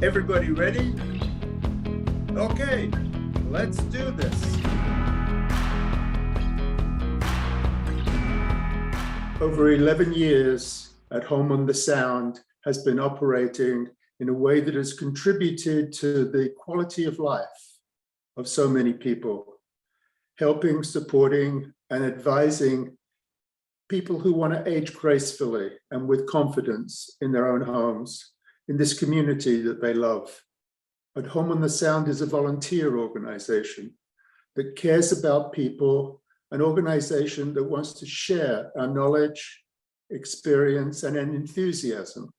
Everybody ready? Okay, let's do this. Over 11 years, At Home on the Sound has been operating in a way that has contributed to the quality of life of so many people, helping, supporting, and advising people who want to age gracefully and with confidence in their own homes, in this community that they love. At Home on the Sound is a volunteer organization that cares about people, an organization that wants to share our knowledge, experience, and an enthusiasm,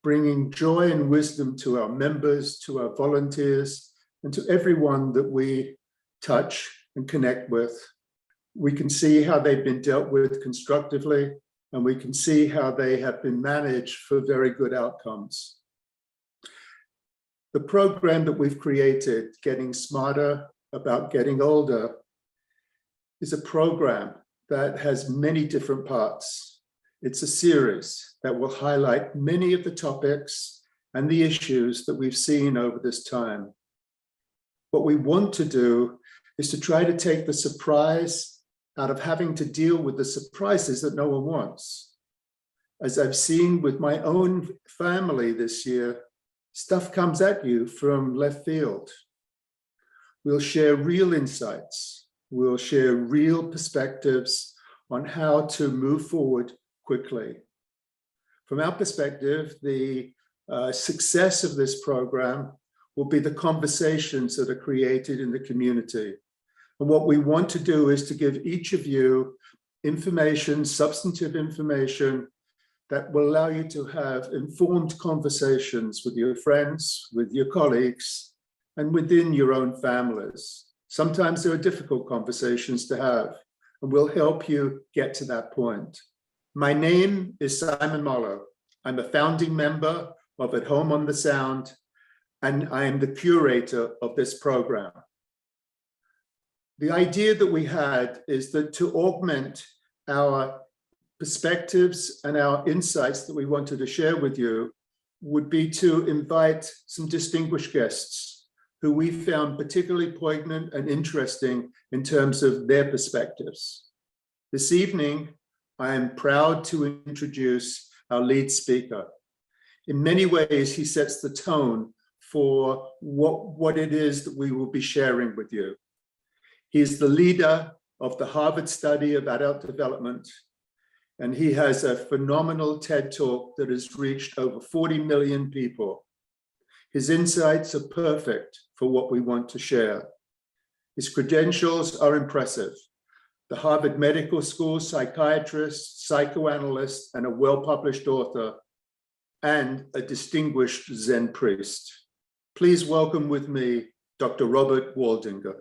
bringing joy and wisdom to our members, to our volunteers, and to everyone that we touch and connect with. We can see how they've been dealt with constructively, and we can see how they have been managed for very good outcomes. The program that we've created, Getting Smarter About Getting Older, is a program that has many different parts. It's a series that will highlight many of the topics and the issues that we've seen over this time. What we want to do is to try to take the surprise out of having to deal with the surprises that no one wants. As I've seen with my own family this year, stuff comes at you from left field. We'll share real insights. We'll share real perspectives on how to move forward quickly. From our perspective, the success of this program will be the conversations that are created in the community. And what we want to do is to give each of you information, substantive information, that will allow you to have informed conversations with your friends, with your colleagues, and within your own families. Sometimes there are difficult conversations to have, and we'll help you get to that point. My name is Simon Mollo. I'm a founding member of At Home on the Sound, and I am the curator of this program. The idea that we had is that to augment our perspectives and our insights that we wanted to share with you would be to invite some distinguished guests who we found particularly poignant and interesting in terms of their perspectives. This evening, I am proud to introduce our lead speaker. In many ways, he sets the tone for what it is that we will be sharing with you. He is the leader of the Harvard study of adult development, and he has a phenomenal TED Talk that has reached over 40 million people. His insights are perfect for what we want to share. His credentials are impressive. The Harvard Medical School psychiatrist, psychoanalyst, and a well-published author, and a distinguished Zen priest. Please welcome with me, Dr. Robert Waldinger.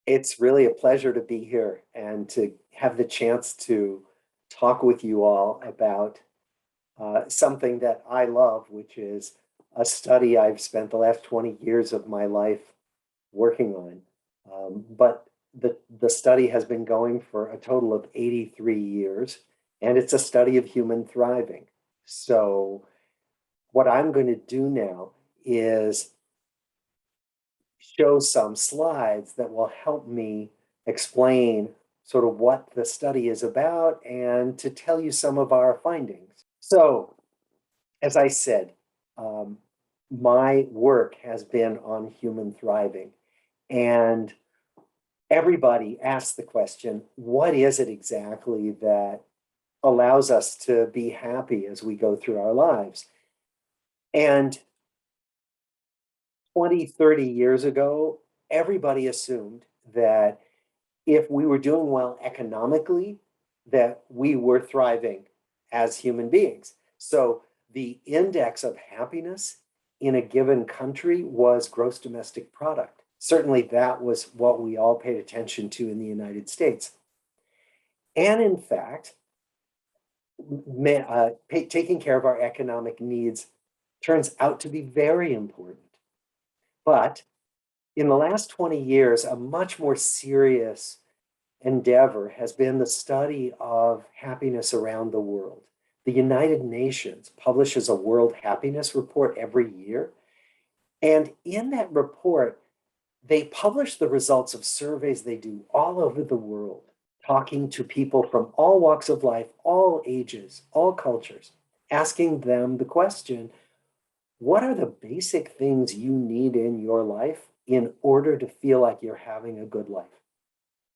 It's really a pleasure to be here and to have the chance to talk with you all about something that I love, which is a study I've spent the last 20 years of my life working on. But the study has been going for a total of 83 years, and it's a study of human thriving. So what I'm going to do now is show some slides that will help me explain sort of what the study is about and to tell you some of our findings. So, as I said, my work has been on human thriving, and everybody asks the question, what is it exactly that allows us to be happy as we go through our lives? And 20, 30 years ago, everybody assumed that if we were doing well economically, that we were thriving as human beings. So the index of happiness in a given country was gross domestic product. Certainly that was what we all paid attention to in the United States. And in fact, taking care of our economic needs turns out to be very important. But in the last 20 years, a much more serious endeavor has been the study of happiness around the world. The United Nations publishes a World Happiness Report every year. And in that report, they publish the results of surveys they do all over the world, talking to people from all walks of life, all ages, all cultures, asking them the question, what are the basic things you need in your life in order to feel like you're having a good life?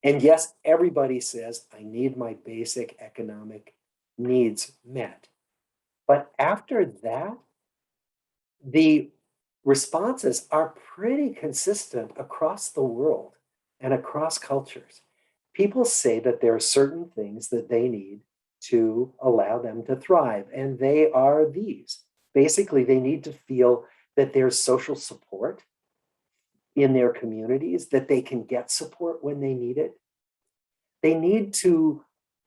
And yes, everybody says, I need my basic economic needs met. But after that, the responses are pretty consistent across the world and across cultures. People say that there are certain things that they need to allow them to thrive, and they are these. Basically, they need to feel that there's social support in their communities, that they can get support when they need it. They need to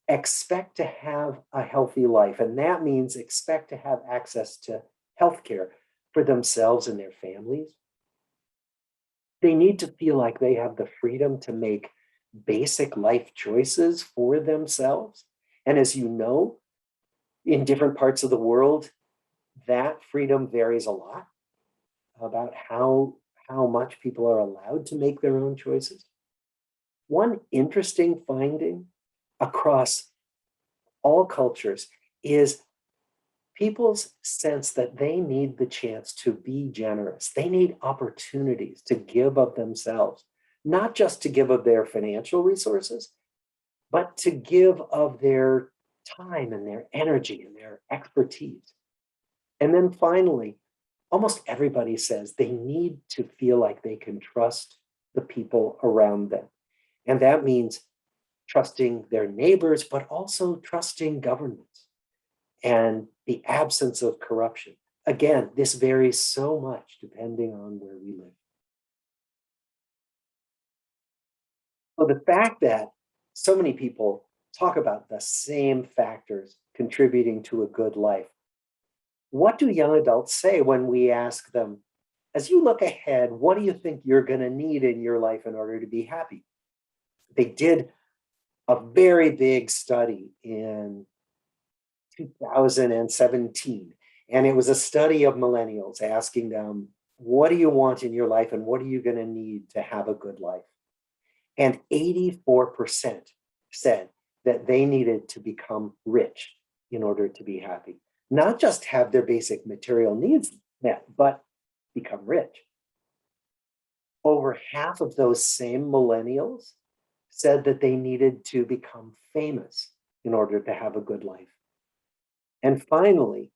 expect to have a healthy life, and that means expect to have access to healthcare for themselves and their families. They need to feel like they have the freedom to make basic life choices for themselves. And as you know, in different parts of the world, that freedom varies a lot about how much people are allowed to make their own choices. One interesting finding across all cultures is people's sense that they need the chance to be generous. They need opportunities to give of themselves, not just to give of their financial resources, but to give of their time and their energy and their expertise. And then finally, almost everybody says they need to feel like they can trust the people around them. And that means trusting their neighbors, but also trusting governments and the absence of corruption. Again, this varies so much depending on where we live. So the fact that so many people talk about the same factors contributing to a good life, what do young adults say when we ask them, as you look ahead, what do you think you're going to need in your life in order to be happy? They did a very big study in 2017. And it was a study of millennials asking them, what do you want in your life and what are you going to need to have a good life? And 84% said that they needed to become rich in order to be happy. Not just have their basic material needs met, but become rich. Over half of those same millennials said that they needed to become famous in order to have a good life. And finally,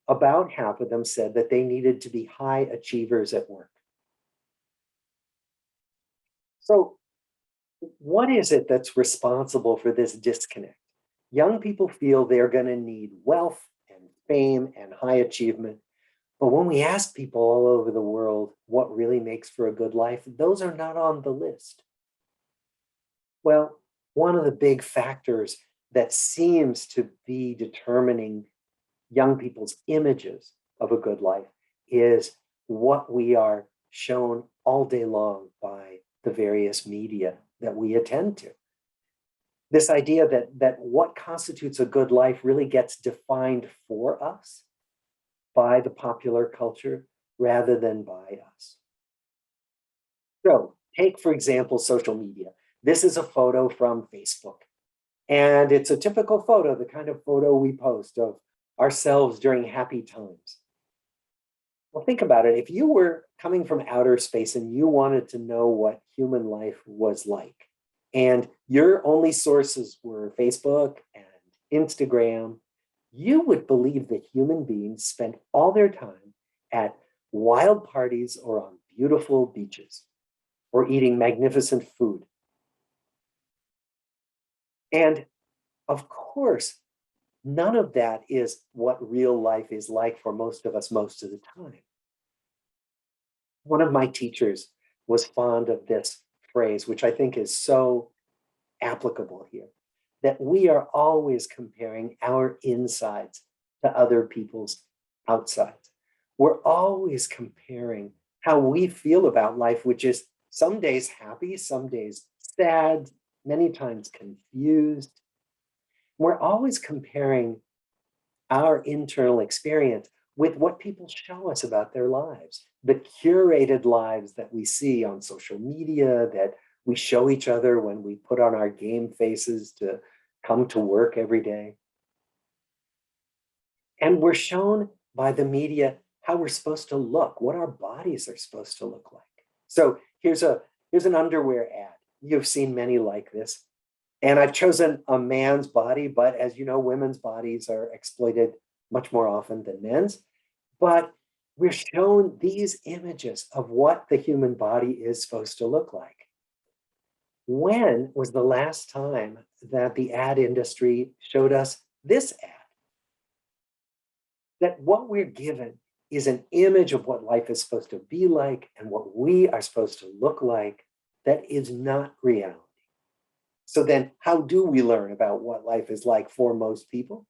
about half of them said that they needed to be high achievers at work. So, what is it that's responsible for this disconnect? Young people feel they're going to need wealth and fame and high achievement. But when we ask people all over the world what really makes for a good life, those are not on the list. Well, one of the big factors that seems to be determining young people's images of a good life is what we are shown all day long by the various media that we attend to. This idea that what constitutes a good life really gets defined for us by the popular culture rather than by us. So take, for example, social media. This is a photo from Facebook. And it's a typical photo, the kind of photo we post of ourselves during happy times. Well, think about it. If you were coming from outer space and you wanted to know what human life was like, and your only sources were Facebook and Instagram, you would believe that human beings spent all their time at wild parties or on beautiful beaches or eating magnificent food. And of course, none of that is what real life is like for most of us most of the time. One of my teachers was fond of this phrase, which I think is so applicable here, that we are always comparing our insides to other people's outsides. We're always comparing how we feel about life, which is some days happy, some days sad, many times confused. We're always comparing our internal experience with what people show us about their lives, the curated lives that we see on social media, that we show each other when we put on our game faces to come to work every day. And we're shown by the media how we're supposed to look, what our bodies are supposed to look like. So here's an underwear ad. You've seen many like this. And I've chosen a man's body, but as you know, women's bodies are exploited much more often than men's. But we're shown these images of what the human body is supposed to look like. When was the last time that the ad industry showed us this ad? That what we're given is an image of what life is supposed to be like and what we are supposed to look like that is not reality. So then how do we learn about what life is like for most people?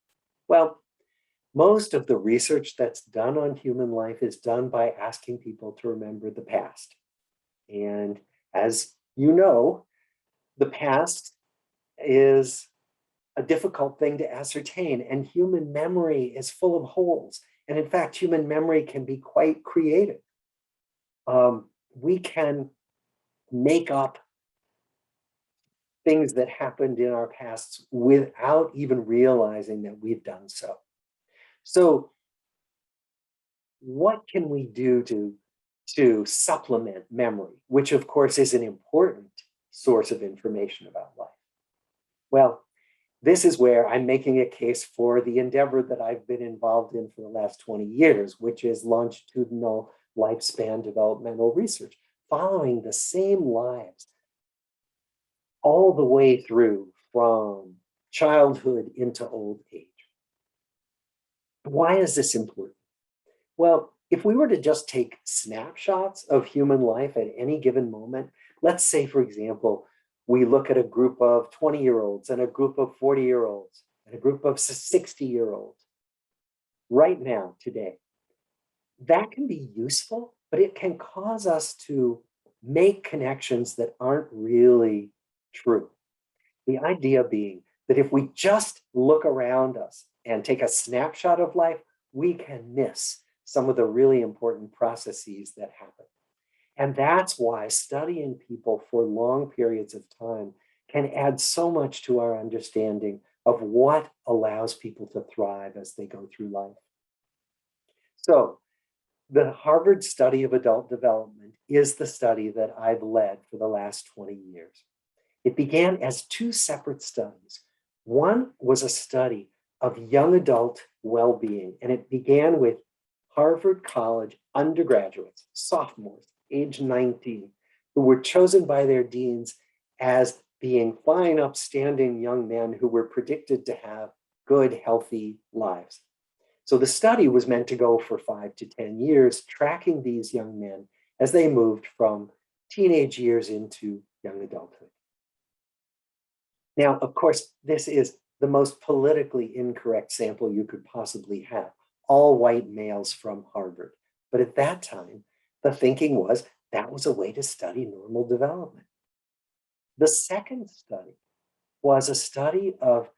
Well, most of the research that's done on human life is done by asking people to remember the past. And as you know, the past is a difficult thing to ascertain, and human memory is full of holes. And in fact, human memory can be quite creative. We can make up things that happened in our pasts without even realizing that we've done so. So what can we do to supplement memory, which of course is an important source of information about life? Well, this is where I'm making a case for the endeavor that I've been involved in for the last 20 years, which is longitudinal lifespan developmental research, following the same lives all the way through from childhood into old age. Why is this important? Well, if we were to just take snapshots of human life at any given moment, let's say, for example, we look at a group of 20-year-olds and a group of 40-year-olds and a group of 60-year-olds right now, today. That can be useful, but it can cause us to make connections that aren't really true. The idea being that if we just look around us and take a snapshot of life, we can miss some of the really important processes that happen. And that's why studying people for long periods of time can add so much to our understanding of what allows people to thrive as they go through life. So the Harvard study of adult development is the study that I've led for the last 20 years. It began as two separate studies. One was a study of young adult well-being, and it began with Harvard College undergraduates, sophomores, age 19, who were chosen by their deans as being fine, upstanding young men who were predicted to have good, healthy lives. So the study was meant to go for 5 to 10 years, tracking these young men as they moved from teenage years into young adulthood. Now, of course, this is the most politically incorrect sample you could possibly have, all white males from Harvard. But at that time, the thinking was that was a way to study normal development. The second study was a study of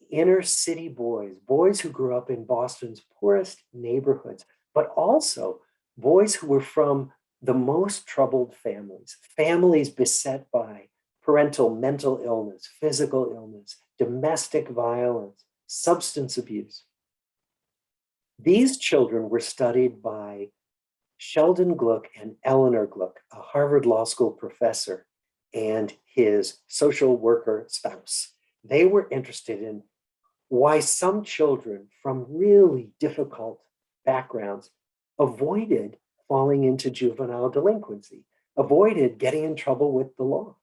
inner city boys, boys who grew up in Boston's poorest neighborhoods, but also boys who were from the most troubled families, families beset by parental mental illness, physical illness, domestic violence, substance abuse. These children were studied by Sheldon Gluck and Eleanor Gluck, a Harvard Law School professor, and his social worker spouse. They were interested in why some children from really difficult backgrounds avoided falling into juvenile delinquency, avoided getting in trouble with the law.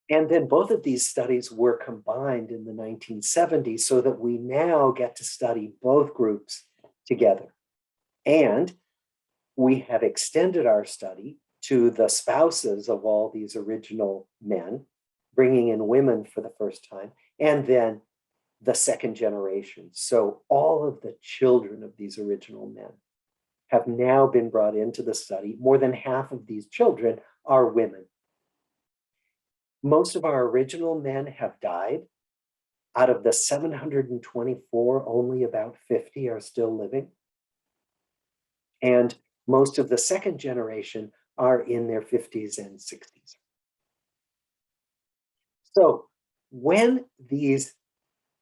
And then both of these studies were combined in the 1970s so that we now get to study both groups together. And we have extended our study to the spouses of all these original men, bringing in women for the first time, and then the second generation. So all of the children of these original men have now been brought into the study. More than half of these children are women. Most of our original men have died. Out of the 724, only about 50 are still living. And most of the second generation are in their 50s and 60s. So when these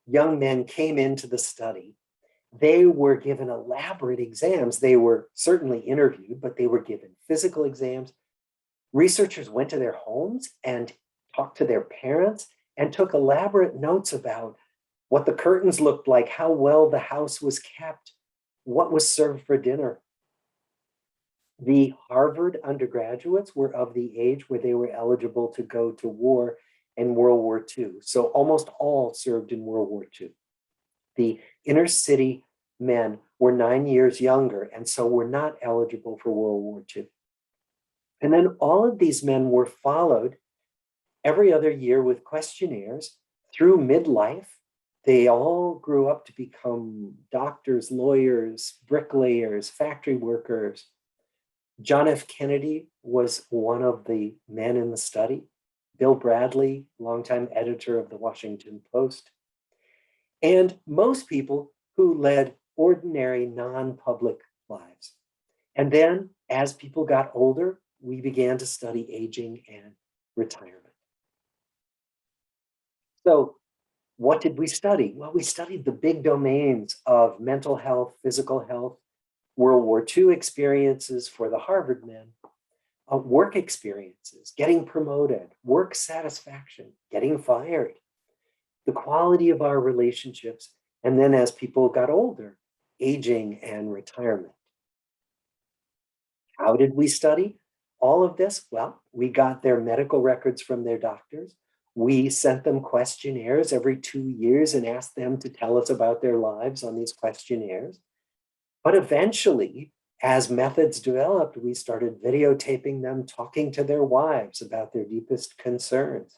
young men came into the study, they were given elaborate exams. They were certainly interviewed, but they were given physical exams. Researchers went to their homes and talked to their parents and took elaborate notes about what the curtains looked like, how well the house was kept, what was served for dinner. The Harvard undergraduates were of the age where they were eligible to go to war in World War II. So almost all served in World War II. The inner city men were 9 years younger, and so were not eligible for World War II. And then all of these men were followed every other year with questionnaires through midlife. They all grew up to become doctors, lawyers, bricklayers, factory workers. John F. Kennedy was one of the men in the study. Bill Bradley, longtime editor of the Washington Post. And most people who led ordinary, non-public lives. And then as people got older, we began to study aging and retirement. So what did we study? Well, we studied the big domains of mental health, physical health, World War II experiences for the Harvard men, work experiences, getting promoted, work satisfaction, getting fired, the quality of our relationships, and then as people got older, aging and retirement. How did we study all of this? Well, we got their medical records from their doctors. We sent them questionnaires every 2 years and asked them to tell us about their lives on these questionnaires. But eventually, as methods developed, we started videotaping them talking to their wives about their deepest concerns.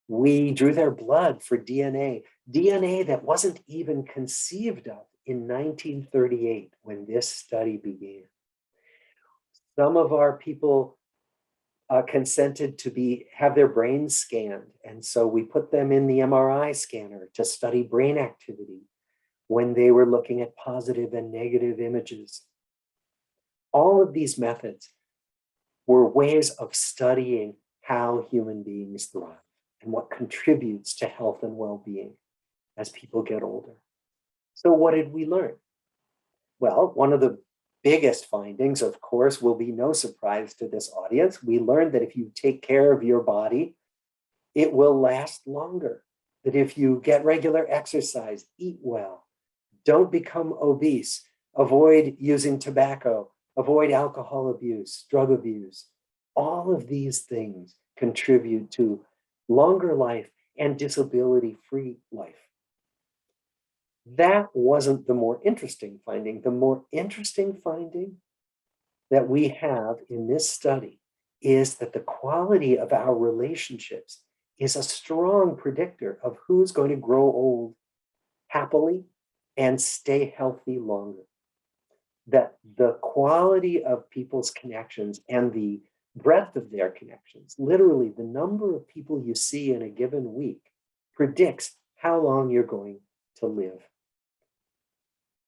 We drew their blood for DNA that wasn't even conceived of in 1938 when this study began. Some of our people consented to have their brains scanned. And so we put them in the MRI scanner to study brain activity when they were looking at positive and negative images. All of these methods were ways of studying how human beings thrive and what contributes to health and well-being as people get older. So what did we learn? Well, one of the biggest findings, of course, will be no surprise to this audience. We learned that if you take care of your body, it will last longer. That if you get regular exercise, eat well, don't become obese, avoid using tobacco, avoid alcohol abuse, drug abuse, all of these things contribute to longer life and disability-free life. That wasn't the more interesting finding. The more interesting finding that we have in this study is that the quality of our relationships is a strong predictor of who's going to grow old happily and stay healthy longer. That the quality of people's connections and the breadth of their connections, literally the number of people you see in a given week, predicts how long you're going to live.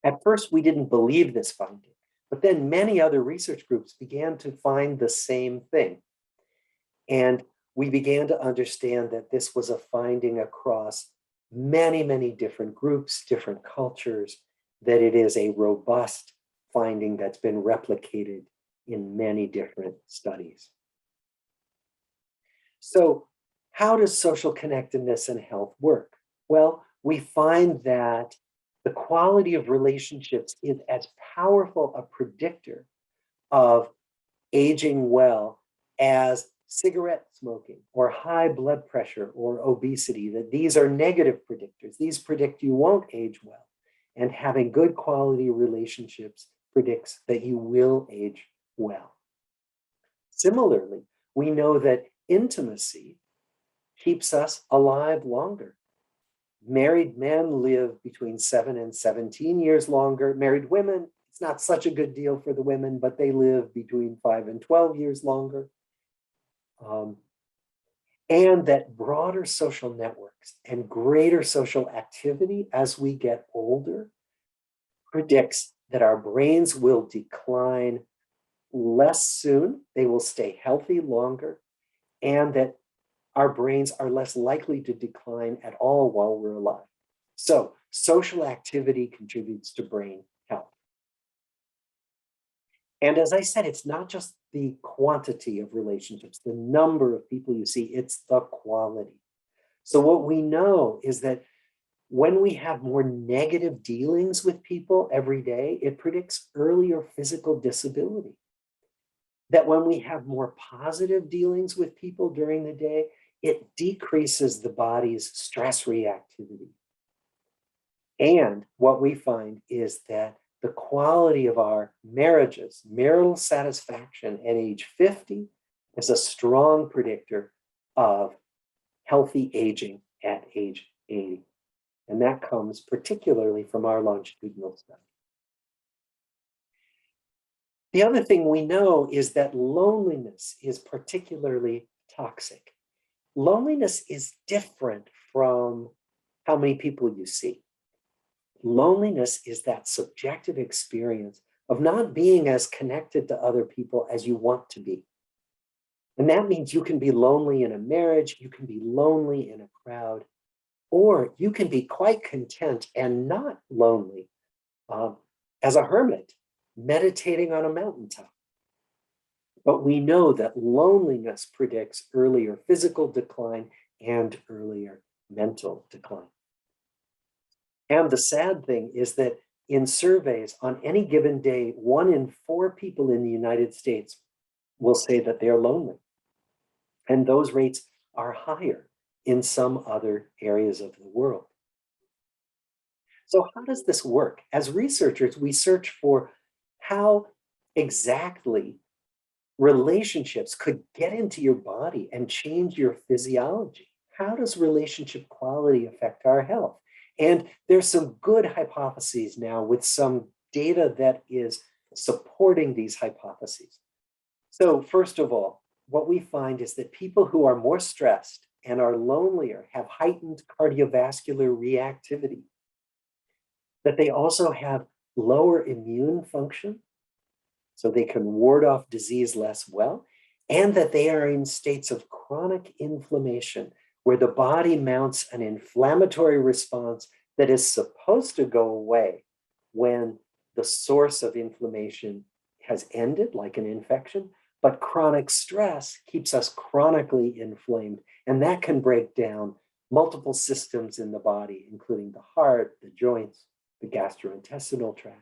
At first, we didn't believe this finding, but then many other research groups began to find the same thing. And we began to understand that this was a finding across many, many different groups, different cultures, that it is a robust finding that's been replicated in many different studies. So how does social connectedness and health work? Well, we find that the quality of relationships is as powerful a predictor of aging well as cigarette smoking or high blood pressure or obesity, that these are negative predictors. These predict you won't age well. And having good quality relationships predicts that you will age well. Similarly, we know that intimacy keeps us alive longer. Married men live between 7 and 17 years longer. Married women, it's not such a good deal for the women, but they live between 5 and 12 years longer. and that broader social networks and greater social activity as we get older predicts that our brains will decline less soon, they will stay healthy longer, and that our brains are less likely to decline at all while we're alive. So social activity contributes to brain health. And as I said, it's not just the quantity of relationships, the number of people you see, it's the quality. So what we know is that when we have more negative dealings with people every day, it predicts earlier physical disability. That when we have more positive dealings with people during the day, it decreases the body's stress reactivity. And what we find is that the quality of our marriages, marital satisfaction at age 50 is a strong predictor of healthy aging at age 80. And that comes particularly from our longitudinal study. The other thing we know is that loneliness is particularly toxic. Loneliness is different from how many people you see. Loneliness is that subjective experience of not being as connected to other people as you want to be. And that means you can be lonely in a marriage, you can be lonely in a crowd, or you can be quite content and not lonely as a hermit, meditating on a mountaintop. But we know that loneliness predicts earlier physical decline and earlier mental decline. And the sad thing is that in surveys on any given day, 1 in 4 people in the United States will say that they're lonely. And those rates are higher in some other areas of the world. So how does this work? As researchers, we search for how exactly relationships could get into your body and change your physiology. How does relationship quality affect our health? And there's some good hypotheses now with some data that is supporting these hypotheses. So first of all, what we find is that people who are more stressed and are lonelier have heightened cardiovascular reactivity, that they also have lower immune function, so they can ward off disease less well, and that they are in states of chronic inflammation, where the body mounts an inflammatory response that is supposed to go away when the source of inflammation has ended, like an infection, but chronic stress keeps us chronically inflamed, and that can break down multiple systems in the body, including the heart, the joints, the gastrointestinal tract.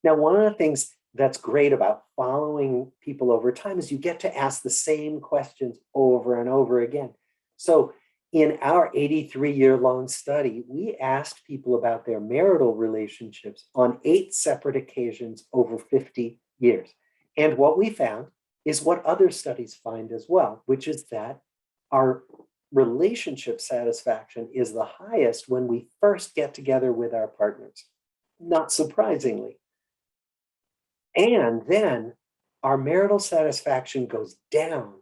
Now, one of the things that's great about following people over time is you get to ask the same questions over and over again. So in our 83-year-long study, we asked people about their marital relationships on 8 separate occasions over 50 years. And what we found is what other studies find as well, which is that our relationship satisfaction is the highest when we first get together with our partners, not surprisingly. And then our marital satisfaction goes down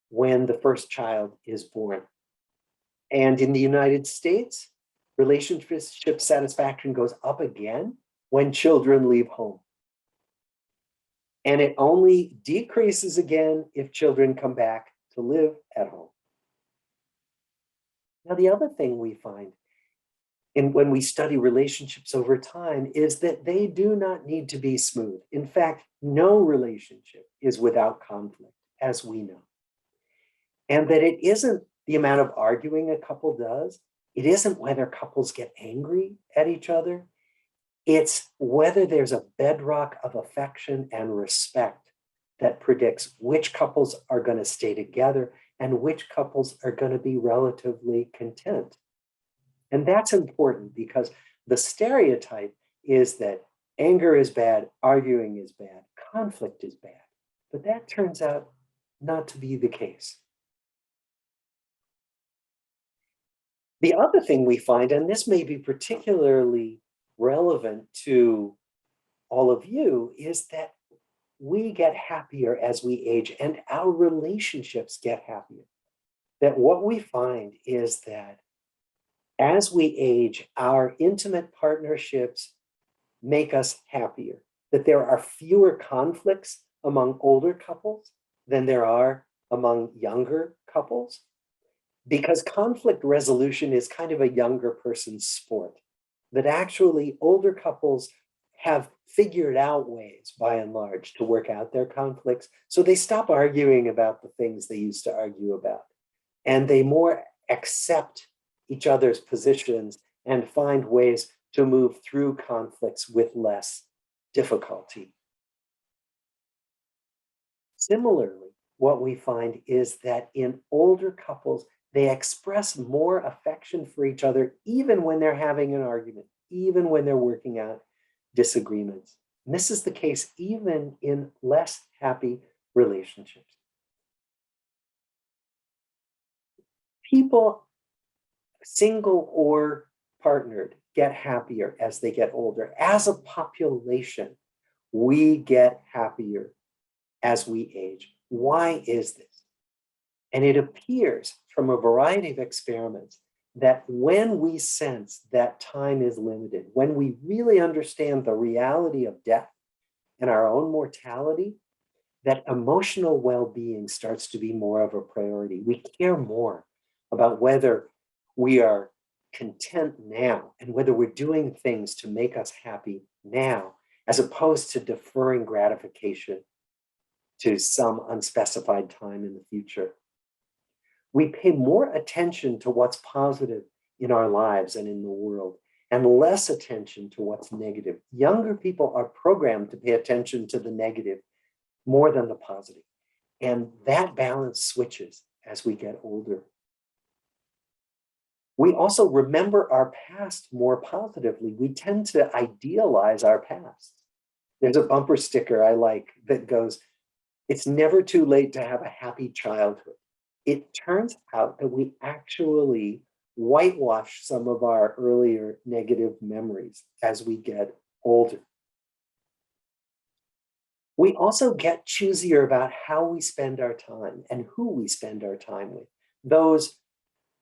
when the first child is born. And in the United States, relationship satisfaction goes up again when children leave home. And it only decreases again if children come back to live at home. Now, the other thing we find when we study relationships over time is that they do not need to be smooth. In fact, no relationship is without conflict, as we know. And that it isn't the amount of arguing a couple does. It isn't whether couples get angry at each other. It's whether there's a bedrock of affection and respect that predicts which couples are going to stay together and which couples are going to be relatively content. And that's important because the stereotype is that anger is bad, arguing is bad, conflict is bad. But that turns out not to be the case. The other thing we find, and this may be particularly relevant to all of you, is that we get happier as we age and our relationships get happier. That what we find is that as we age, our intimate partnerships make us happier, that there are fewer conflicts among older couples than there are among younger couples, because conflict resolution is kind of a younger person's sport, that actually older couples have figured out ways, by and large, to work out their conflicts. So they stop arguing about the things they used to argue about, and they more accept each other's positions and find ways to move through conflicts with less difficulty. Similarly, what we find is that in older couples, they express more affection for each other, even when they're having an argument, even when they're working out disagreements. And this is the case even in less happy relationships. People, single or partnered, get happier as they get older. As a population, we get happier as we age. Why is this? And it appears from a variety of experiments that when we sense that time is limited, when we really understand the reality of death and our own mortality, that emotional well-being starts to be more of a priority. We care more about whether we are content now and whether we're doing things to make us happy now, as opposed to deferring gratification to some unspecified time in the future. We pay more attention to what's positive in our lives and in the world, and less attention to what's negative. Younger people are programmed to pay attention to the negative more than the positive. And that balance switches as we get older. We also remember our past more positively. We tend to idealize our past. There's a bumper sticker I like that goes, "It's never too late to have a happy childhood." It turns out that we actually whitewash some of our earlier negative memories as we get older. We also get choosier about how we spend our time and who we spend our time with. Those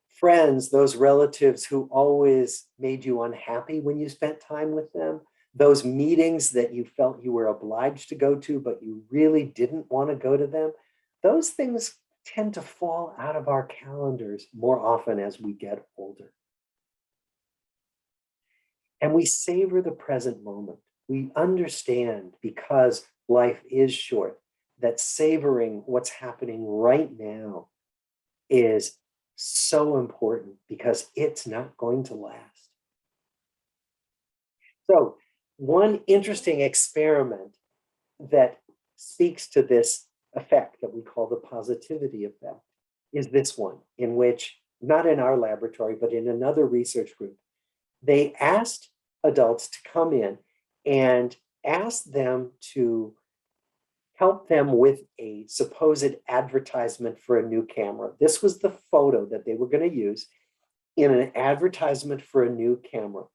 friends, those relatives who always made you unhappy when you spent time with them, those meetings that you felt you were obliged to go to, but you really didn't want to go to them, those things tend to fall out of our calendars more often as we get older. And we savor the present moment. We understand, because life is short, that savoring what's happening right now is so important because it's not going to last. So, one interesting experiment that speaks to this effect that we call the positivity effect is this one, in which, not in our laboratory, but in another research group, they asked adults to come in and asked them to help them with a supposed advertisement for a new camera. This was the photo that they were going to use in an advertisement for a new camera.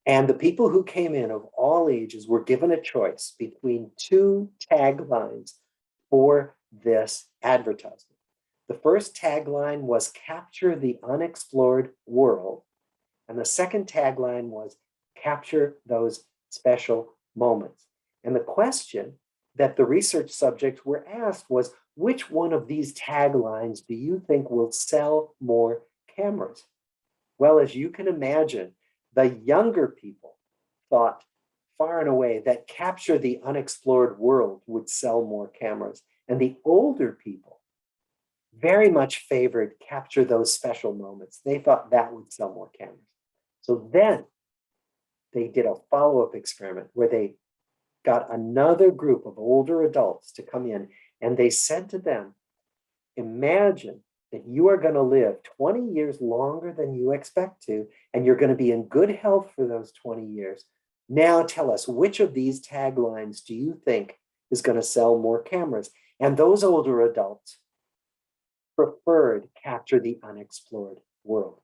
And the people who came in of all ages were given a choice between two taglines for this advertisement. The first tagline was "Capture the unexplored world." And the second tagline was "Capture those special moments." And the question that the research subjects were asked was, which one of these taglines do you think will sell more cameras? Well, as you can imagine, the younger people thought far and away that "Capture the unexplored world" would sell more cameras. And the older people very much favored "Capture those special moments." They thought that would sell more cameras. So then they did a follow-up experiment where they got another group of older adults to come in, and they said to them, imagine that you are going to live 20 years longer than you expect to, and you're going to be in good health for those 20 years. Now tell us, which of these taglines do you think is going to sell more cameras? And those older adults preferred "Capture the unexplored world."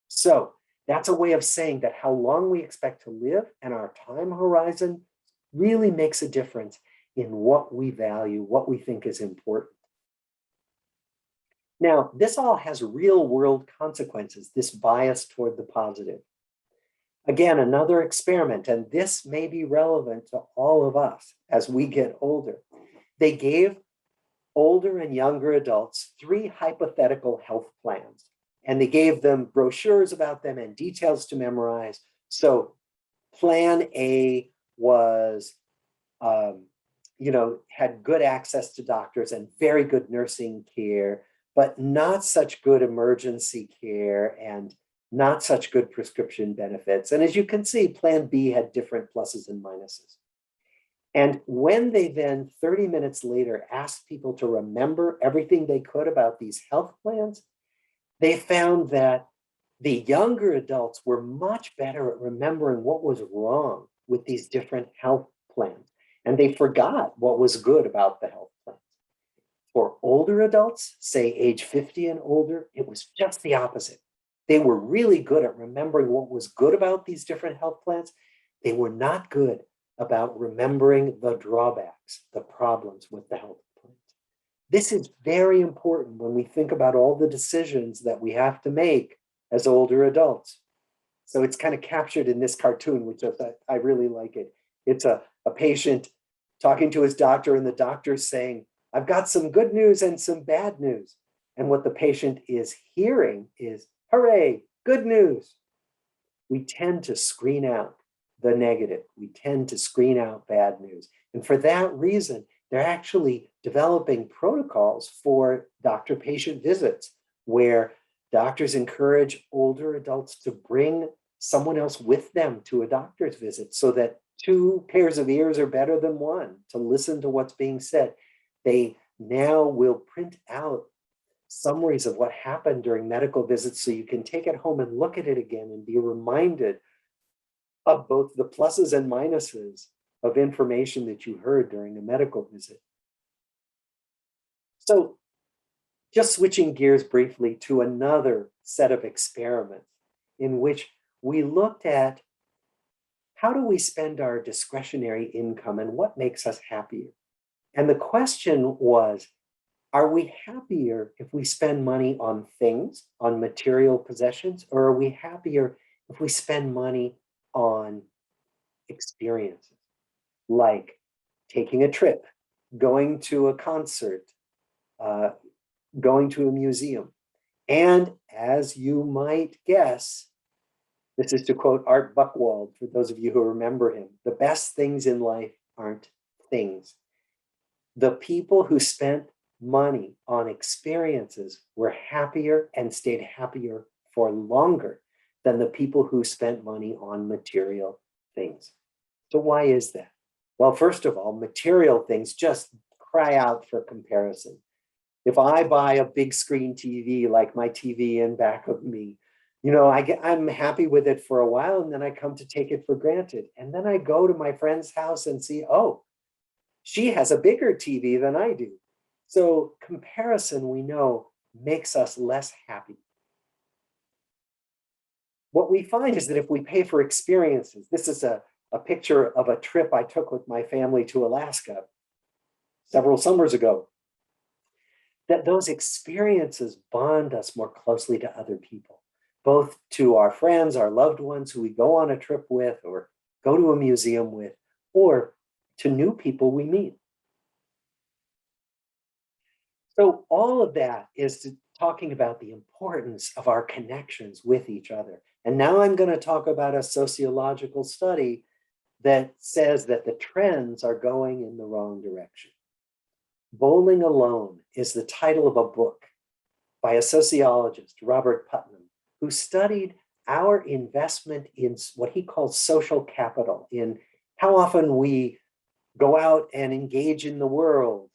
So that's a way of saying that how long we expect to live and our time horizon really makes a difference in what we value, what we think is important. Now, this all has real world consequences, this bias toward the positive. Again, another experiment, and this may be relevant to all of us as we get older. They gave older and younger adults 3 hypothetical health plans, and they gave them brochures about them and details to memorize. So plan A was, had good access to doctors and very good nursing care, but not such good emergency care and not such good prescription benefits. And as you can see, plan B had different pluses and minuses. And when they then 30 minutes later asked people to remember everything they could about these health plans, they found that the younger adults were much better at remembering what was wrong with these different health plans. And they forgot what was good about the health plans. For older adults, say age 50 and older, it was just the opposite. They were really good at remembering what was good about these different health plans. They were not good about remembering the drawbacks, the problems with the health plans. This is very important when we think about all the decisions that we have to make as older adults. So it's kind of captured in this cartoon, which I really like it. It's a patient talking to his doctor, and the doctor's saying, "I've got some good news and some bad news." And what the patient is hearing is, "Hooray, good news." We tend to screen out the negative. We tend to screen out bad news. And for that reason, they're actually developing protocols for doctor-patient visits where doctors encourage older adults to bring someone else with them to a doctor's visit so that 2 pairs of ears are better than 1 to listen to what's being said. They now will print out summaries of what happened during medical visits so you can take it home and look at it again and be reminded of both the pluses and minuses of information that you heard during a medical visit. So just switching gears briefly to another set of experiments in which we looked at how do we spend our discretionary income and what makes us happier? And the question was, are we happier if we spend money on things, on material possessions, or are we happier if we spend money on experiences, like taking a trip, going to a concert, going to a museum? And as you might guess, this is to quote Art Buchwald, for those of you who remember him, the best things in life aren't things. The people who spent money on experiences were happier and stayed happier for longer than the people who spent money on material things. So why is that? Well, first of all, material things just cry out for comparison. If I buy a big screen TV like my TV in back of me, I'm happy with it for a while, and then I come to take it for granted. And then I go to my friend's house and see, oh, she has a bigger TV than I do. So comparison, we know, makes us less happy. What we find is that if we pay for experiences, this is a picture of a trip I took with my family to Alaska several summers ago, that those experiences bond us more closely to other people, both to our friends, our loved ones who we go on a trip with or go to a museum with, or to new people we meet. So all of that is talking about the importance of our connections with each other. And now I'm going to talk about a sociological study that says that the trends are going in the wrong direction. Bowling Alone is the title of a book by a sociologist, Robert Putnam, who studied our investment in what he calls social capital, in how often we go out and engage in the world,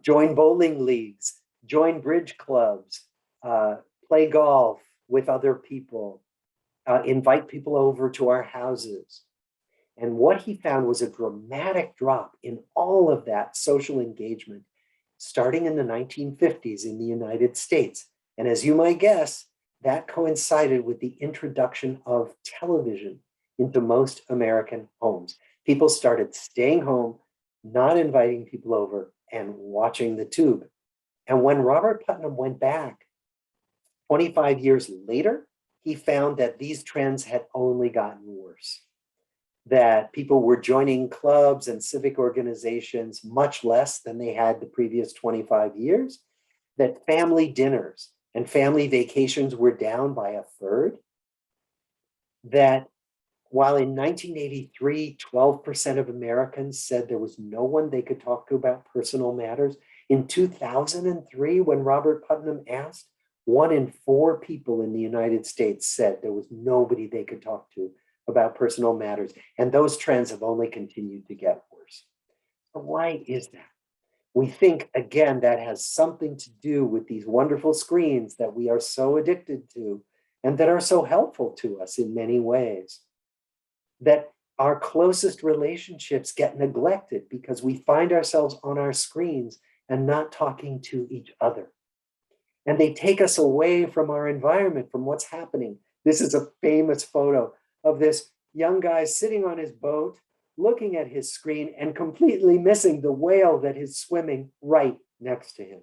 join bowling leagues, join bridge clubs, play golf with other people, invite people over to our houses. And what he found was a dramatic drop in all of that social engagement starting in the 1950s in the United States. And as you might guess, that coincided with the introduction of television into most American homes. People started staying home, not inviting people over and watching the tube. And when Robert Putnam went back 25 years later, he found that these trends had only gotten worse, that people were joining clubs and civic organizations much less than they had the previous 25 years, that family dinners and family vacations were down by a third, that while in 1983, 12% of Americans said there was no one they could talk to about personal matters, in 2003, when Robert Putnam asked, 1 in 4 people in the United States said there was nobody they could talk to about personal matters. And those trends have only continued to get worse. But why is that? We think, again, that has something to do with these wonderful screens that we are so addicted to and that are so helpful to us in many ways. That our closest relationships get neglected because we find ourselves on our screens and not talking to each other. And they take us away from our environment, from what's happening. This is a famous photo of this young guy sitting on his boat, looking at his screen and completely missing the whale that is swimming right next to him.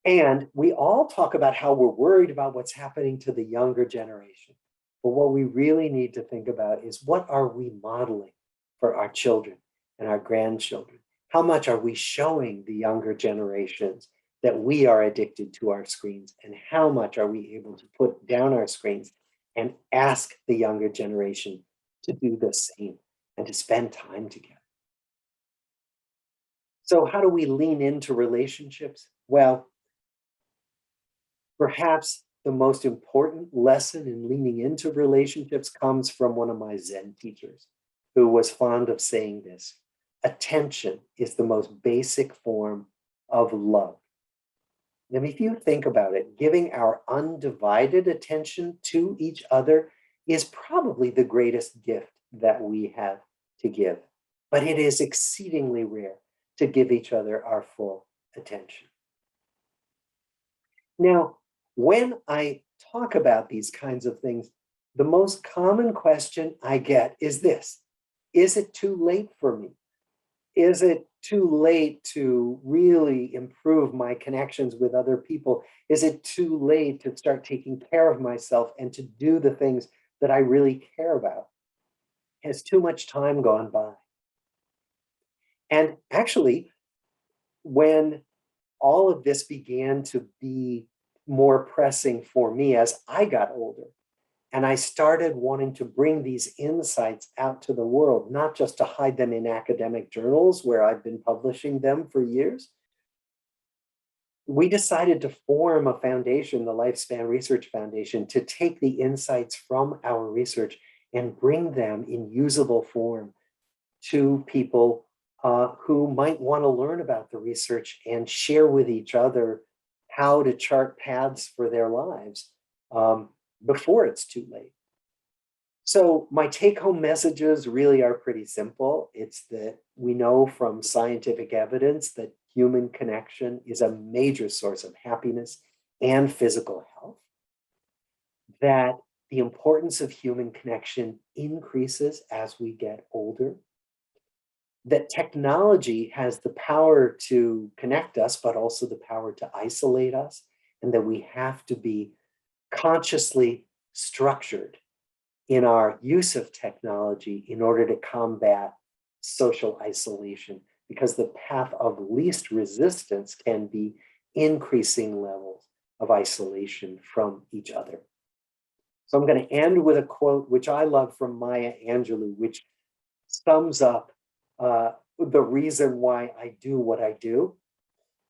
And we all talk about how we're worried about what's happening to the younger generation. But what we really need to think about is, what are we modeling for our children and our grandchildren? How much are we showing the younger generations that we are addicted to our screens? And how much are we able to put down our screens and ask the younger generation to do the same and to spend time together? So how do we lean into relationships? Well, perhaps the most important lesson in leaning into relationships comes from one of my Zen teachers, who was fond of saying this: attention is the most basic form of love. And if you think about it, giving our undivided attention to each other is probably the greatest gift that we have to give. But it is exceedingly rare to give each other our full attention. Now, when I talk about these kinds of things, the most common question I get is this: is it too late for me? Is it too late to really improve my connections with other people? Is it too late to start taking care of myself and to do the things that I really care about? Has too much time gone by? And actually, when all of this began to be more pressing for me as I got older, and I started wanting to bring these insights out to the world, not just to hide them in academic journals where I've been publishing them for years, we decided to form a foundation, the Lifespan Research Foundation, to take the insights from our research and bring them in usable form to people who might want to learn about the research and share with each other how to chart paths for their lives before it's too late. So my take-home messages really are pretty simple. It's that we know from scientific evidence that human connection is a major source of happiness and physical health, that the importance of human connection increases as we get older, that technology has the power to connect us, but also the power to isolate us, and that we have to be consciously structured in our use of technology in order to combat social isolation, because the path of least resistance can be increasing levels of isolation from each other. So I'm going to end with a quote which I love from Maya Angelou, which sums up the reason why I do what I do.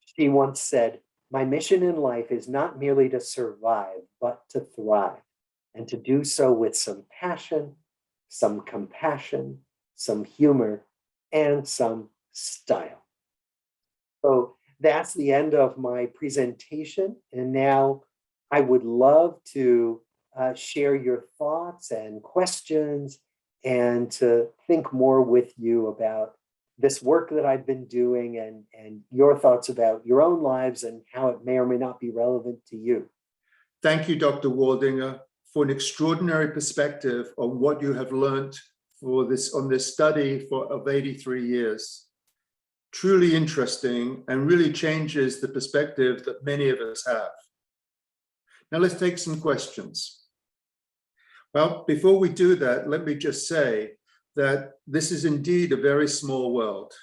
She once said, "My mission in life is not merely to survive, but to thrive, and to do so with some passion, some compassion, some humor, and some style." So that's the end of my presentation. And now I would love to share your thoughts and questions and to think more with you about this work that I've been doing and your thoughts about your own lives and how it may or may not be relevant to you. Thank you, Dr. Waldinger, for an extraordinary perspective on what you have learned on this study of 83 years. Truly interesting and really changes the perspective that many of us have. Now let's take some questions. Well, before we do that, let me just say that this is indeed a very small world,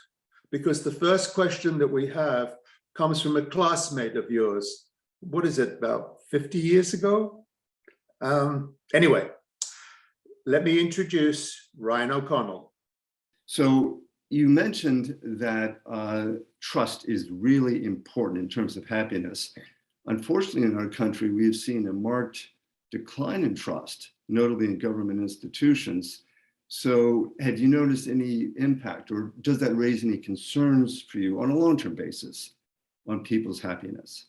because the first question that we have comes from a classmate of yours. What is it, about 50 years ago? Anyway, let me introduce Ryan O'Connell. So you mentioned that trust is really important in terms of happiness. Unfortunately, in our country, we've seen a marked decline in trust, notably in government institutions. So have you noticed any impact, or does that raise any concerns for you on a long-term basis on people's happiness?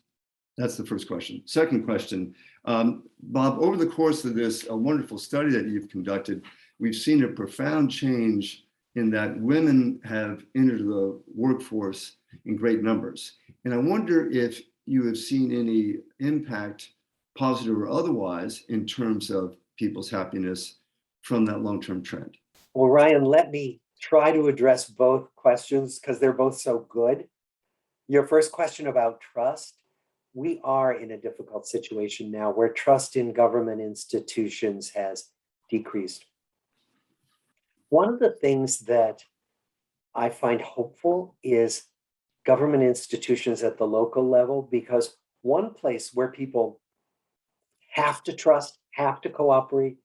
That's the first question. Second question, Bob, over the course of this wonderful study that you've conducted, we've seen a profound change in that women have entered the workforce in great numbers. And I wonder if you have seen any impact, positive or otherwise, in terms of people's happiness from that long-term trend. Well, Ryan, let me try to address both questions because they're both so good. Your first question about trust, we are in a difficult situation now where trust in government institutions has decreased. One of the things that I find hopeful is government institutions at the local level, because one place where people have to trust, have to cooperate,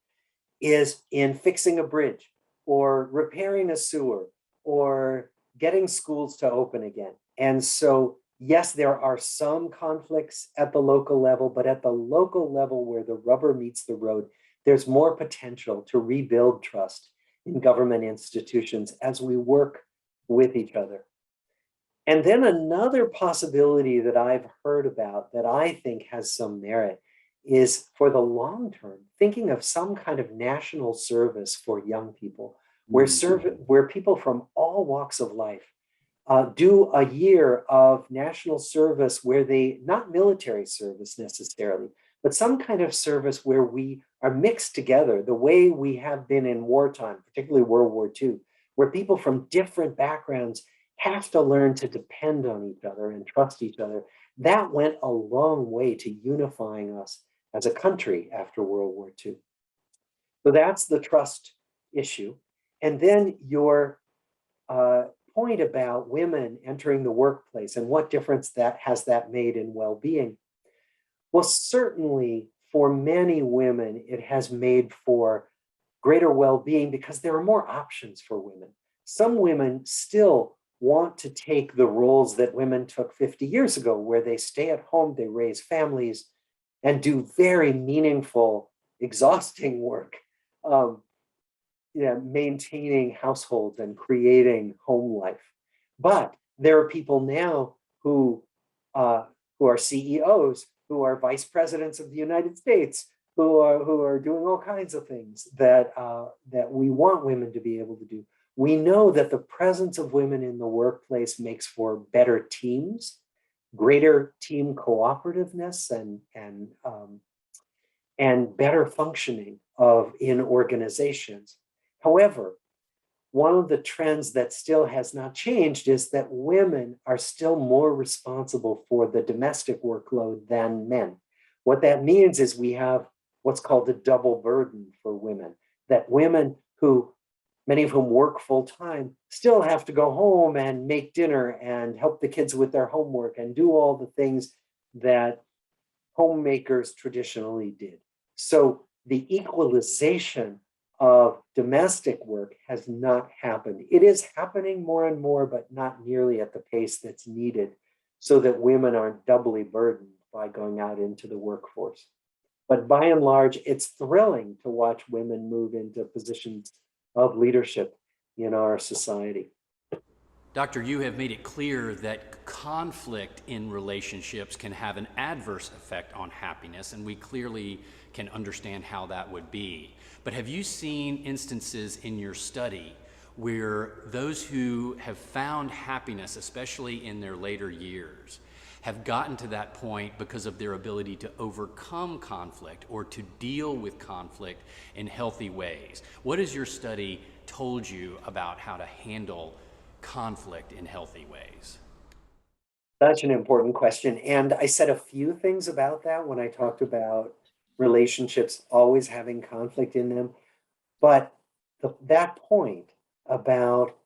is in fixing a bridge or repairing a sewer or getting schools to open again. And so, yes, there are some conflicts at the local level, but at the local level where the rubber meets the road, there's more potential to rebuild trust in government institutions as we work with each other. And then another possibility that I've heard about that I think has some merit is, for the long term, thinking of some kind of national service for young people, where people from all walks of life do a year of national service where they, not military service necessarily, but some kind of service where we are mixed together the way we have been in wartime, particularly World War II, where people from different backgrounds have to learn to depend on each other and trust each other. That went a long way to unifying us as a country after World War II. So that's the trust issue. And then your point about women entering the workplace and what difference that has made in well-being. Well, certainly for many women, it has made for greater well-being because there are more options for women. Some women still want to take the roles that women took 50 years ago, where they stay at home, they raise families, and do very meaningful, exhausting work, maintaining households and creating home life. But there are people now who are CEOs, who are vice presidents of the United States, who are doing all kinds of things that we want women to be able to do. We know that the presence of women in the workplace makes for better teams, greater team cooperativeness, and better functioning in organizations. However, one of the trends that still has not changed is that women are still more responsible for the domestic workload than men. What that means is we have what's called a double burden for women, that women who, many of whom work full time, still have to go home and make dinner and help the kids with their homework and do all the things that homemakers traditionally did. So the equalization of domestic work has not happened. It is happening more and more, but not nearly at the pace that's needed so that women aren't doubly burdened by going out into the workforce. But by and large, it's thrilling to watch women move into positions of leadership in our society. Doctor, you have made it clear that conflict in relationships can have an adverse effect on happiness, and we clearly can understand how that would be. But have you seen instances in your study where those who have found happiness, especially in their later years, have gotten to that point because of their ability to overcome conflict or to deal with conflict in healthy ways. What has your study told you about how to handle conflict in healthy ways? Such an important question. And I said a few things about that when I talked about relationships always having conflict in them. But that point about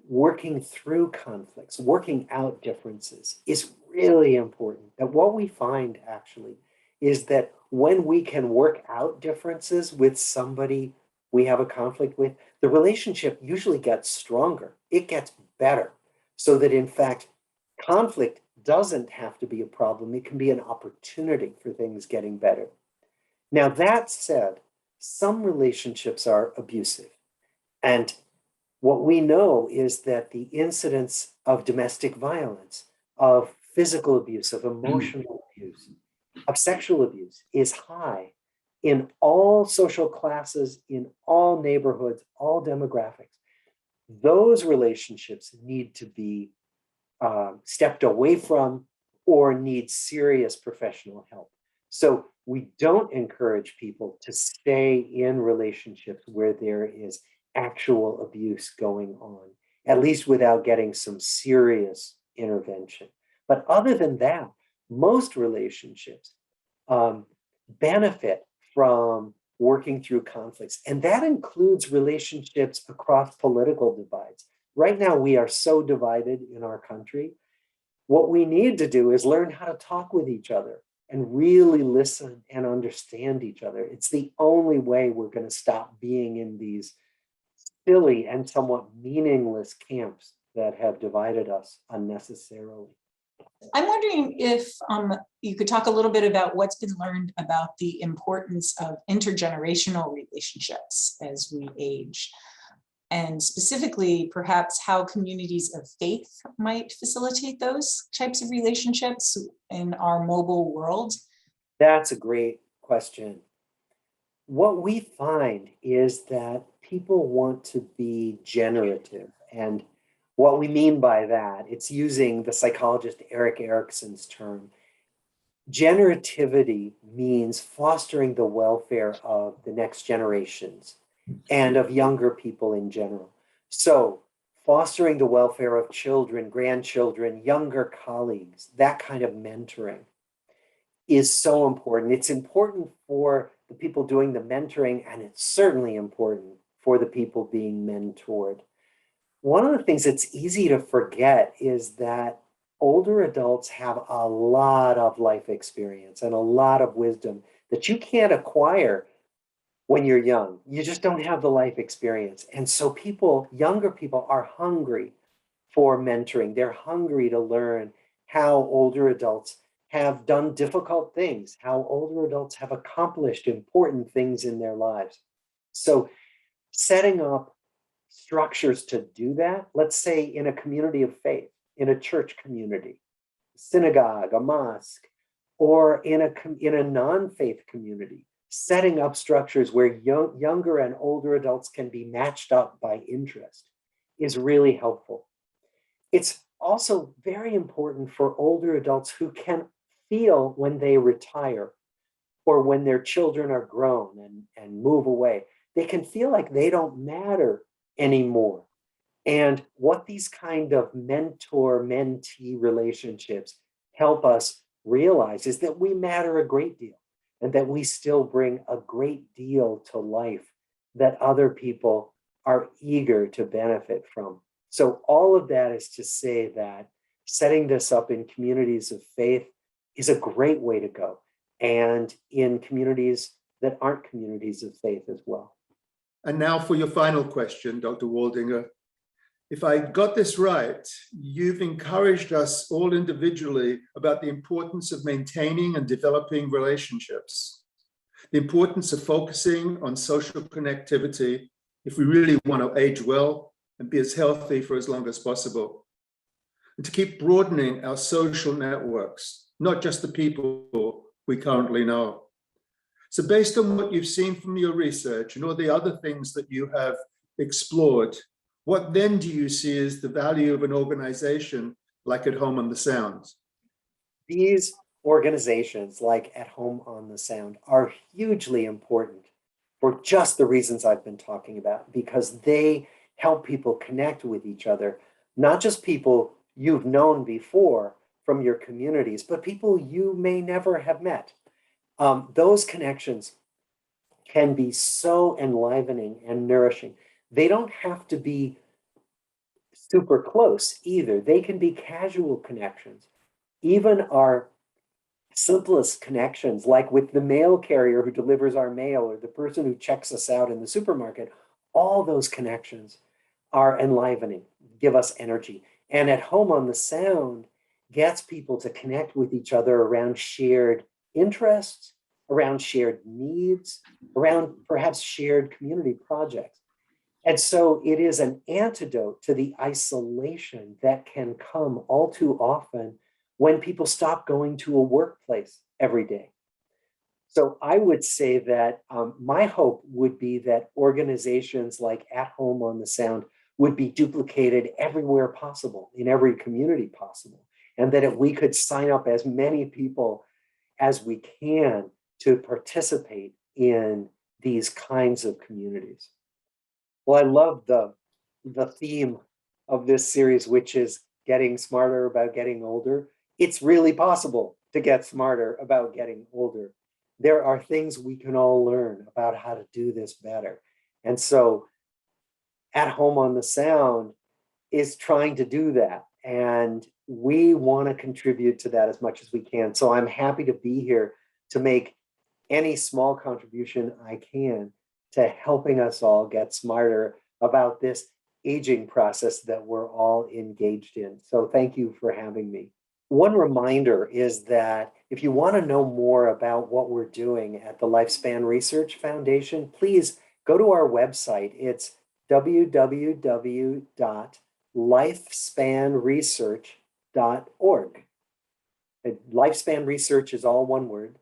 working through conflicts, working out differences is really important. That what we find actually is that when we can work out differences with somebody we have a conflict with, the relationship usually gets stronger. It gets better. So that in fact, conflict doesn't have to be a problem. It can be an opportunity for things getting better. Now, that said, some relationships are abusive. And what we know is that the incidence of domestic violence, of physical abuse, of emotional abuse, of sexual abuse is high in all social classes, in all neighborhoods, all demographics. Those relationships need to be stepped away from or need serious professional help. So we don't encourage people to stay in relationships where there is actual abuse going on, at least without getting some serious intervention. But other than that, most relationships benefit from working through conflicts. And that includes relationships across political divides. Right now, we are so divided in our country. What we need to do is learn how to talk with each other and really listen and understand each other. It's the only way we're going to stop being in these silly and somewhat meaningless camps that have divided us unnecessarily. I'm wondering if you could talk a little bit about what's been learned about the importance of intergenerational relationships as we age, and specifically perhaps how communities of faith might facilitate those types of relationships in our mobile world. That's a great question. What we find is that people want to be generative. And what we mean by that, it's using the psychologist Erik Erikson's term. Generativity means fostering the welfare of the next generations and of younger people in general. So fostering the welfare of children, grandchildren, younger colleagues, that kind of mentoring is so important. It's important for the people doing the mentoring, and it's certainly important for the people being mentored. One of the things that's easy to forget is that older adults have a lot of life experience and a lot of wisdom that you can't acquire when you're young. You just don't have the life experience. And so younger people are hungry for mentoring. They're hungry to learn how older adults have done difficult things, how older adults have accomplished important things in their lives. So setting up structures to do that, let's say in a community of faith, in a church community, synagogue, a mosque, or in a non-faith community, setting up structures where younger and older adults can be matched up by interest is really helpful. It's also very important for older adults who can feel when they retire or when their children are grown and move away. They can feel like they don't matter anymore. And what these kind of mentor-mentee relationships help us realize is that we matter a great deal and that we still bring a great deal to life that other people are eager to benefit from. So all of that is to say that setting this up in communities of faith is a great way to go, and in communities that aren't communities of faith as well. And now for your final question, Dr. Waldinger. If I got this right, you've encouraged us all individually about the importance of maintaining and developing relationships, the importance of focusing on social connectivity if we really want to age well and be as healthy for as long as possible, and to keep broadening our social networks, not just the people we currently know. So based on what you've seen from your research and all the other things that you have explored, what then do you see as the value of an organization like At Home on the Sound? These organizations like At Home on the Sound are hugely important for just the reasons I've been talking about, because they help people connect with each other, not just people you've known before from your communities, but people you may never have met. Those connections can be so enlivening and nourishing. They don't have to be super close either. They can be casual connections. Even our simplest connections, like with the mail carrier who delivers our mail or the person who checks us out in the supermarket, all those connections are enlivening, give us energy. And At Home on the Sound gets people to connect with each other around shared interests, around shared needs, around perhaps shared community projects. And so it is an antidote to the isolation that can come all too often when people stop going to a workplace every day. So I would say that my hope would be that organizations like At Home on the Sound would be duplicated everywhere possible, in every community possible, and that if we could sign up as many people as we can to participate in these kinds of communities. Well, I love the theme of this series, which is getting smarter about getting older. It's really possible to get smarter about getting older. There are things we can all learn about how to do this better. And so At Home on the Sound is trying to do that. And we want to contribute to that as much as we can. So I'm happy to be here to make any small contribution I can to helping us all get smarter about this aging process that we're all engaged in. So thank you for having me. One reminder is that if you want to know more about what we're doing at the Lifespan Research Foundation, please go to our website. It's www.lifespanresearch.org. Lifespan Research is all one word,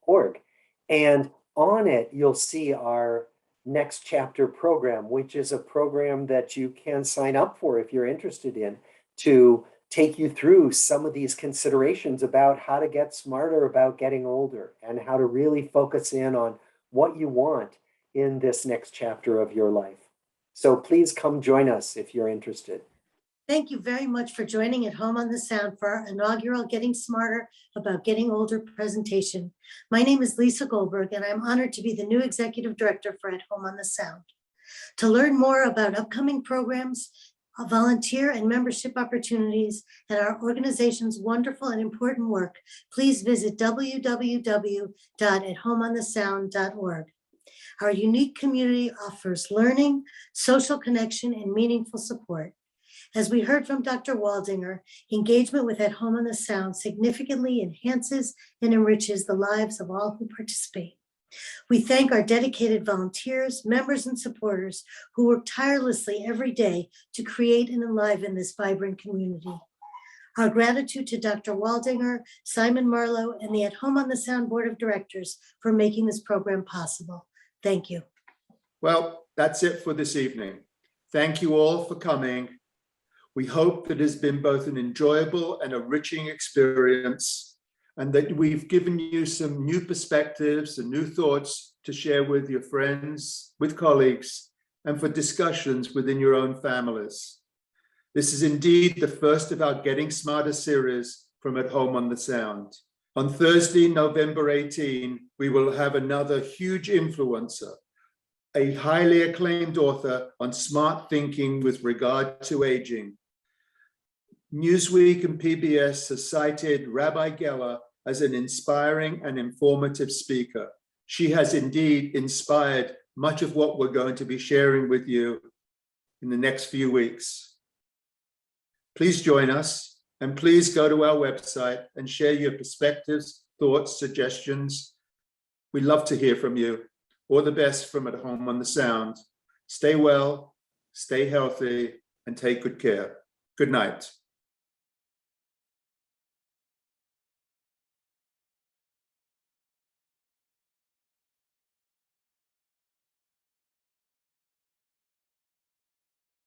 .org. And on it, you'll see our Next Chapter program, which is a program that you can sign up for if you're interested in, to take you through some of these considerations about how to get smarter about getting older and how to really focus in on what you want in this next chapter of your life. So please come join us if you're interested. Thank you very much for joining At Home on the Sound for our inaugural Getting Smarter About Getting Older presentation. My name is Lisa Goldberg, and I'm honored to be the new Executive Director for At Home on the Sound. To learn more about upcoming programs, volunteer and membership opportunities, and our organization's wonderful and important work, please visit www.athomeonthesound.org. Our unique community offers learning, social connection, and meaningful support. As we heard from Dr. Waldinger, engagement with At Home on the Sound significantly enhances and enriches the lives of all who participate. We thank our dedicated volunteers, members, and supporters who work tirelessly every day to create and enliven this vibrant community. Our gratitude to Dr. Waldinger, Simon Marlowe, and the At Home on the Sound Board of Directors for making this program possible. Thank you. Well, that's it for this evening. Thank you all for coming. We hope that it has been both an enjoyable and enriching experience, and that we've given you some new perspectives and new thoughts to share with your friends, with colleagues, and for discussions within your own families. This is indeed the first of our Getting Smarter series from At Home on the Sound. On Thursday, November 18, we will have another huge influencer, a highly acclaimed author on smart thinking with regard to aging. Newsweek and PBS has cited Rabbi Geller as an inspiring and informative speaker. She has indeed inspired much of what we're going to be sharing with you in the next few weeks. Please join us, and please go to our website and share your perspectives, thoughts, suggestions. We'd love to hear from you. All the best from At Home on the Sound. Stay well, stay healthy, and take good care. Good night.